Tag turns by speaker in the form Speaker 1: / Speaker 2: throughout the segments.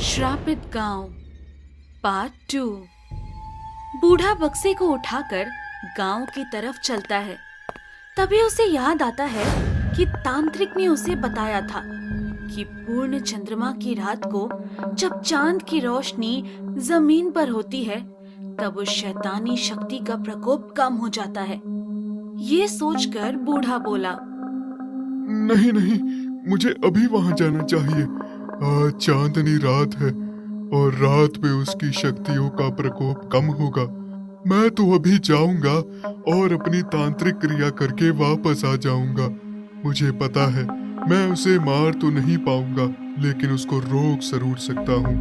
Speaker 1: श्रापित गांव पार्ट 2। बूढ़ा बक्से को उठाकर गांव की तरफ चलता है। तभी उसे याद आता है कि तांत्रिक ने उसे बताया था कि पूर्ण चंद्रमा की रात को जब चांद की रोशनी जमीन पर होती है तब उस शैतानी शक्ति का प्रकोप कम हो जाता है। ये सोचकर बूढ़ा बोला,
Speaker 2: नहीं नहीं, मुझे अभी वहां जाना चाहिए। आज चांदनी रात है और रात में उसकी शक्तियों का प्रकोप कम होगा। मैं तो अभी जाऊंगा और अपनी तांत्रिक क्रिया करके वापस आ जाऊंगा। मुझे पता है मैं उसे मार तो नहीं पाऊंगा, लेकिन उसको रोक जरूर सकता हूँ।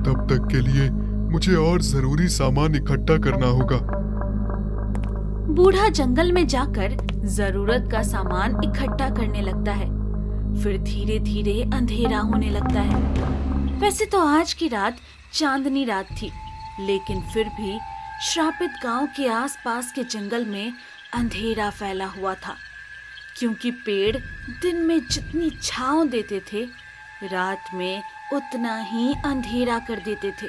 Speaker 2: तब तक के लिए मुझे और जरूरी सामान इकट्ठा करना होगा।
Speaker 1: बूढ़ा जंगल में जाकर जरूरत का सामान इकट्ठा करने लगता है। फिर धीरे धीरे अंधेरा होने लगता है। वैसे तो आज की रात चांदनी रात थी, लेकिन फिर भी श्रापित गांव के आसपास के जंगल में अंधेरा फैला हुआ था, क्योंकि पेड़ दिन में जितनी छांव देते थे रात में उतना ही अंधेरा कर देते थे।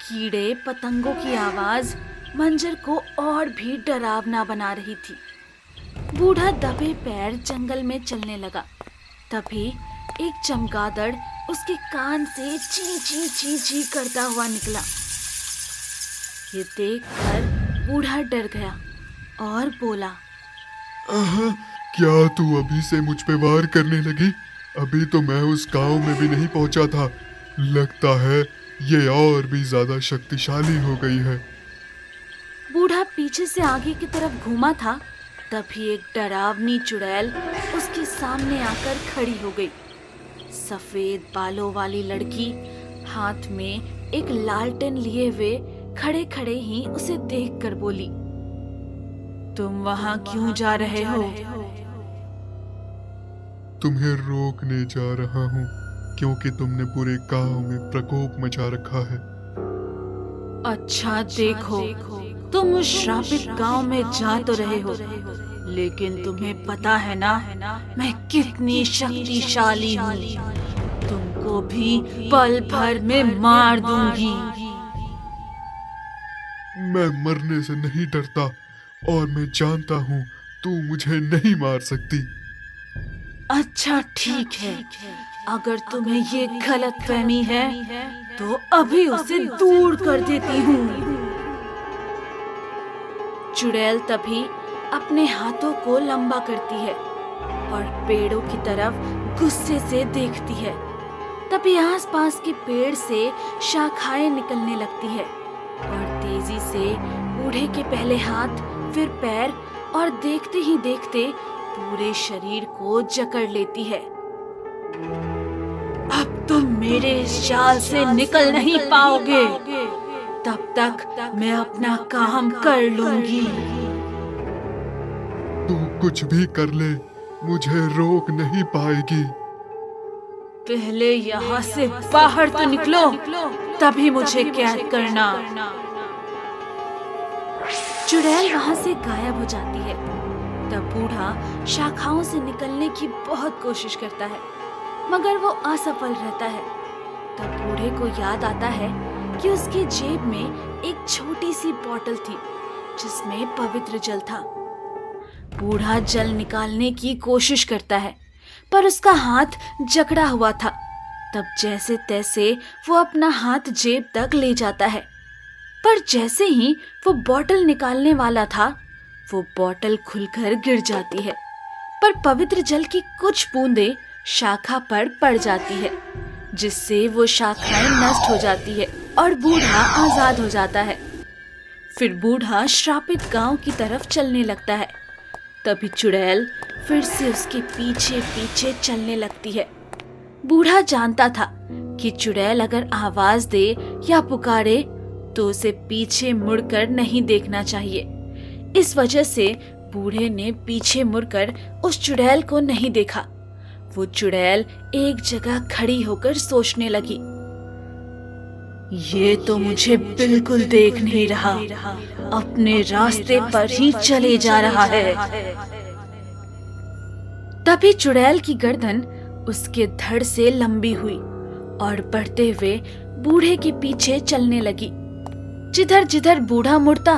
Speaker 1: कीड़े पतंगों की आवाज मंजर को और भी डरावना बना रही थी। बूढ़ा दबे पैर जंगल में चलने लगा। तभी एक चमगादड़ उसके कान से ची ची ची ची करता हुआ निकला। ये देखकर बूढ़ा डर गया और बोला,
Speaker 2: क्या तू अभी से मुझ पे वार करने लगी? अभी तो मैं उस गांव में भी नहीं पहुंचा था। लगता है ये और भी ज्यादा शक्तिशाली हो गई है।
Speaker 1: बूढ़ा पीछे से आगे की तरफ घूमा था, तभी एक डरावनी चुड़ैल उसके सामने आकर खड़ी हो गई। सफेद बालों वाली लड़की हाथ में एक लालटेन लिए हुए खड़े खड़े ही उसे देखकर बोली, तुम वहां क्यों जा रहे हो?
Speaker 2: तुम्हें रोकने जा रहा हूँ, क्योंकि तुमने पूरे गांव में प्रकोप मचा रखा है।
Speaker 1: अच्छा देखो, तुम उस श्रापित गांव में जा तो रहे हो, लेकिन तुम्हें पता है ना मैं कितनी शक्तिशाली हूँ। तुमको भी पल भर में मार दूंगी।
Speaker 2: मैं मरने से नहीं डरता और मैं जानता हूँ तू मुझे नहीं मार सकती।
Speaker 1: अच्छा ठीक है, अगर तुम्हें ये गलतफहमी है तो अभी उसे दूर कर देती हूँ। चुड़ैल तभी अपने हाथों को लंबा करती है और पेड़ों की तरफ गुस्से से देखती है। तभी आसपास के पेड़ से शाखाएं निकलने लगती है और तेजी से बूढ़े के पहले हाथ, फिर पैर और देखते ही देखते पूरे शरीर को जकड़ लेती है। अब तुम मेरे इस जाल से निकल नहीं पाओगे। तब तक मैं अपना काम कर लूंगी।
Speaker 2: तू कुछ भी कर ले, मुझे रोक नहीं पाएगी।
Speaker 1: पहले यहाँ से बाहर तो निकलो, तभी मुझे कैद करना। चुड़ैल वहाँ से गायब हो जाती है। तब बूढ़ा शाखाओं से निकलने की बहुत कोशिश करता है, मगर वो असफल रहता है। तब बूढ़े को याद आता है कि उसकी जेब में एक छोटी सी बोतल थी जिसमें पवित्र जल था। बूढ़ा जल निकालने की कोशिश करता है, पर उसका हाथ जकड़ा हुआ था। तब जैसे तैसे वो अपना हाथ जेब तक ले जाता है, पर जैसे ही वो बोतल निकालने वाला था वो बोतल खुलकर गिर जाती है, पर पवित्र जल की कुछ बूंदें शाखा पर पड़ जाती है, जिससे वो शाखाएं नष्ट हो जाती है और बूढ़ा आजाद हो जाता है। फिर बूढ़ा श्रापित गांव की तरफ चलने लगता है। तभी चुड़ैल फिर से उसके पीछे पीछे चलने लगती है। बूढ़ा जानता था कि चुड़ैल अगर आवाज दे या पुकारे तो उसे पीछे मुड़कर नहीं देखना चाहिए। इस वजह से बूढ़े ने पीछे मुड़कर उस चुड़ैल को नहीं देखा। वो चुड़ैल एक जगह खड़ी होकर सोचने लगी, ये तो मुझे बिल्कुल देख नहीं रहा, अपने रास्ते पर ही चले जा रहा है। तभी चुड़ैल की गर्दन उसके धड़ से लंबी हुई और बढ़ते हुए बूढ़े के पीछे चलने लगी। जिधर जिधर बूढ़ा मुड़ता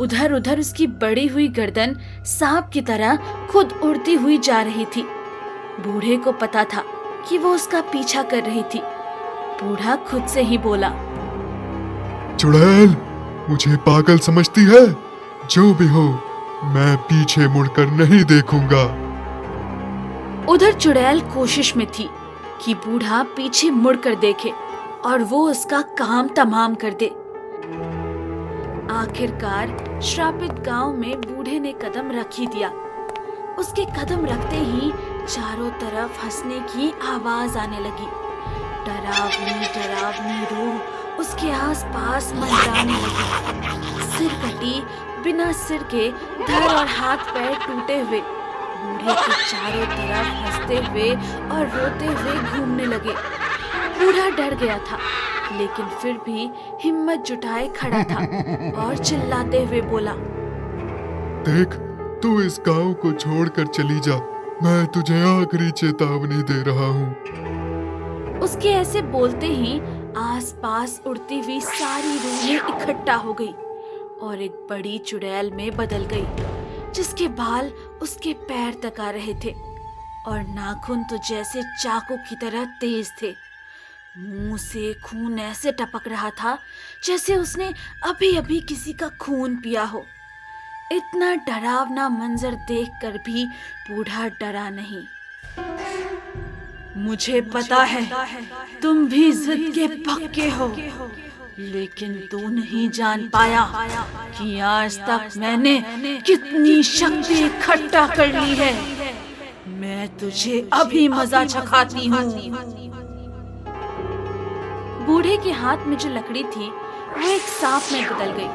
Speaker 1: उधर उधर उसकी बड़ी हुई गर्दन सांप की तरह खुद उड़ती हुई जा रही थी। बूढ़े को पता था कि वो उसका पीछा कर रही थी। बूढ़ा खुद से ही बोला,
Speaker 2: चुड़ैल, मुझे पागल समझती है? जो भी हो, मैं पीछे मुड़कर नहीं देखूंगा।
Speaker 1: उधर चुड़ैल कोशिश में थी कि बूढ़ा पीछे मुड़कर देखे और वो उसका काम तमाम कर दे। आखिरकार श्रापित गांव में बूढ़े ने कदम रख ही दिया। उसके कदम रखते ही चारों तरफ हंसने की आवाज आने लगी। डरावनी डरावनी रूह उसके आसपास मंडराने लगी। सिर कटी, बिना सिर के धड़ और हाथ पैर टूटे हुए बूढ़े के चारों तरफ हंसते हुए और रोते हुए घूमने लगे। बूढ़ा डर गया था, लेकिन फिर भी हिम्मत जुटाए खड़ा था और चिल्लाते हुए बोला,
Speaker 2: देख, तू इस गांव को छोड़कर चली जा। मैं तुझे आखिरी चेतावनी दे रहा हूँ।
Speaker 1: उसके ऐसे बोलते ही आसपास उड़ती हुई सारी रूहें इकट्ठा हो गई और एक बड़ी चुड़ैल में बदल गई, जिसके बाल उसके पैर तक आ रहे थे और नाखून तो जैसे चाकू की तरह तेज थे। मुंह से खून ऐसे टपक रहा था जैसे उसने अभी अभी किसी का खून पिया हो। इतना डरावना मंजर देखकर भी बूढ़ा डरा नहीं। मुझे पता है तुम भी जिद के पक्के हो, लेकिन तू नहीं जान पाया कि आज तक मैंने कितनी शक्ति इकट्ठा कर ली है। मैं तुझे अभी मजा चखाती हूँ। बूढ़े के हाथ में जो लकड़ी थी वो एक सांप में बदल गई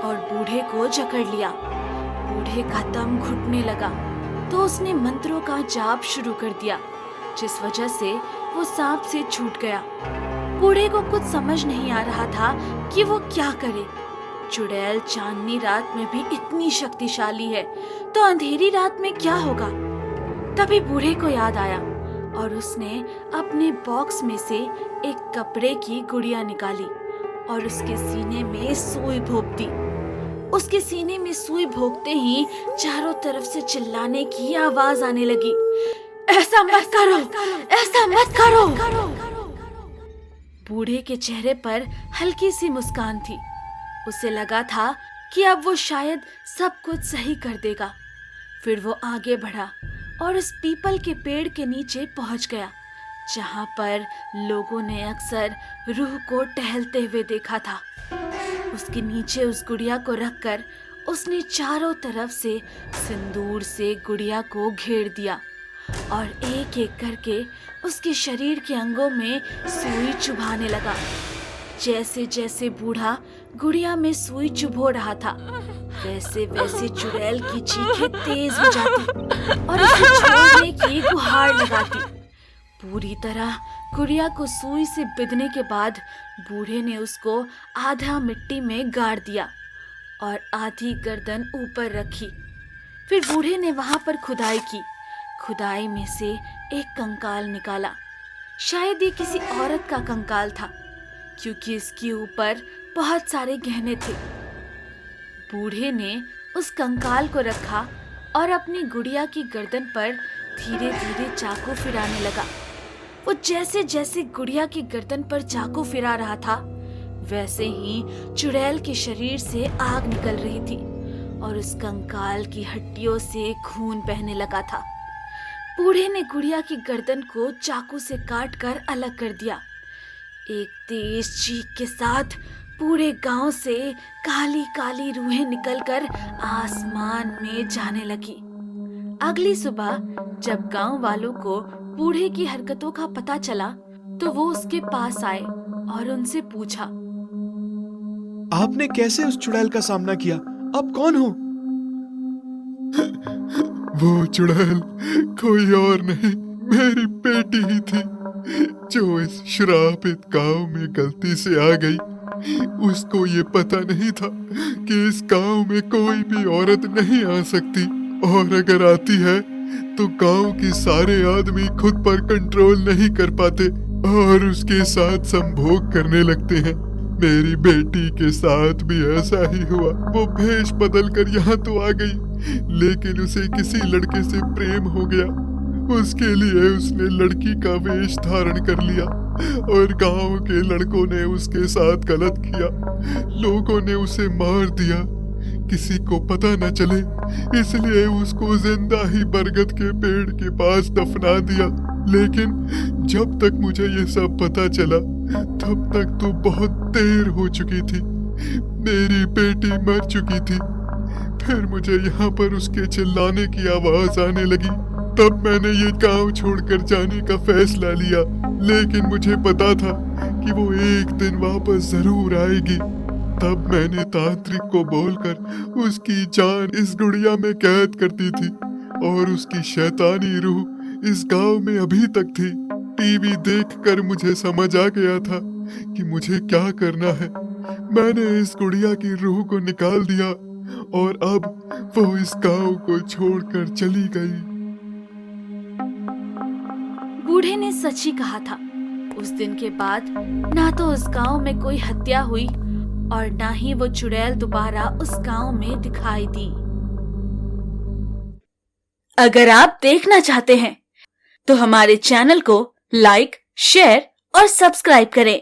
Speaker 1: और बूढ़े को जकड़ लिया। बूढ़े का दम घुटने लगा तो उसने मंत्रों का जाप शुरू कर दिया, जिस वजह से वो सांप से छूट गया। बूढ़े को कुछ समझ नहीं आ रहा था कि वो क्या करे। चुड़ैल चांदनी रात में भी इतनी शक्तिशाली है तो अंधेरी रात में क्या होगा। तभी बूढ़े को याद आया और उसने अपने बॉक्स में से एक कपड़े की गुड़िया निकाली और उसके सीने में सुई भोंक दी। उसके सीने में सुई भोंकते ही चारों तरफ से चिल्लाने की आवाज आने लगी, ऐसा मत करो, ऐसा मत करो। बूढ़े के चेहरे पर हल्की सी मुस्कान थी। उसे लगा था कि अब वो शायद सब कुछ सही कर देगा। फिर वो आगे बढ़ा और उस पीपल के पेड़ के नीचे पहुंच गया, जहां पर लोगों ने अक्सर रूह को टहलते हुए देखा था। उसके नीचे उस गुड़िया को रखकर उसने चारों तरफ से सिंदूर से गुड़िया को घेर दिया और एक एक करके उसके शरीर के अंगों में सुई चुभाने लगा। जैसे जैसे बूढ़ा गुड़िया में सुई चुभो रहा था, वैसे वैसे चुड़ैल की चीखें तेज हो जाती और उसे छोड़ने की गुहार लगाती। पूरी तरह गुड़िया को सुई से बिधने के बाद बूढ़े ने उसको आधा मिट्टी में गाड़ दिया और आधी गर्दन ऊपर रखी। फिर बूढ़े ने वहां पर खुदाई की। खुदाई में से एक कंकाल निकाला। शायद ये किसी औरत का कंकाल था, क्योंकि इसके ऊपर बहुत सारे गहने थे। बूढ़े ने उस कंकाल को रखा और अपनी गुड़िया की गर्दन पर धीरे धीरे चाकू फिराने लगा। वो जैसे जैसे गुड़िया की गर्दन पर चाकू फिरा रहा था, वैसे ही चुड़ैल के शरीर से आग निकल रही थी और उस कंकाल की हड्डियों से खून बहने लगा था। बूढ़े ने गुड़िया की गर्दन को चाकू से काटकर अलग कर दिया। एक तेज चीख के साथ पूरे गांव से काली काली रूहें निकलकर आसमान में जाने लगी। अगली सुबह जब गांव वालों को बूढ़े की हरकतों का पता चला, तो वो उसके पास आए और उनसे पूछा,
Speaker 3: आपने कैसे उस चुड़ैल का सामना किया? आप कौन हो?
Speaker 2: वो चुड़ैल कोई और नहीं, मेरी बेटी ही थी, जो इस श्रापित गांव में गलती से आ गई। उसको ये पता नहीं था कि इस गांव में कोई भी औरत नहीं आ सकती, और अगर आती है तो गांव के सारे आदमी खुद पर कंट्रोल नहीं कर पाते और उसके साथ संभोग करने लगते हैं। मेरी बेटी के साथ भी ऐसा ही हुआ। वो भेष बदल कर यहाँ तो आ गई, लेकिन उसे किसी लड़के से प्रेम हो गया। उसके लिए उसने लड़की का वेश धारण कर लिया और गांव के लड़कों ने उसके साथ गलत किया। लोगों ने उसे मार दिया, किसी को पता न चले, इसलिए उसको जिंदा ही बरगद के पेड़ के पास दफना दिया। लेकिन जब तक मुझे ये सब पता चला तब तक तो बहुत देर हो चुकी थी। मेरी बेटी मर चुकी थी। फिर मुझे यहाँ पर उसके चिल्लाने की आवाज आने लगी। तब मैंने ये गांव छोड़कर जाने का फैसला लिया, लेकिन मुझे पता था कि वो एक दिन वापस जरूर आएगी। तब मैंने तांत्रिक को बोलकर उसकी जान इस गुड़िया में कैद कर दी थी और उसकी शैतानी रूह इस गांव में अभी तक थी। टीवी देखकर मुझे समझ आ गया था कि मुझे क्या करना है। मैंने इस गुड़िया की रूह को निकाल दिया और अब वो इस गांव को छोड़कर चली गई।
Speaker 1: बूढ़े ने सच ही कहा था। उस दिन के बाद ना तो उस गांव में कोई हत्या हुई और ना ही वो चुड़ैल दोबारा उस गांव में दिखाई दी। अगर आप देखना चाहते हैं तो हमारे चैनल को लाइक, शेयर और सब्सक्राइब करें।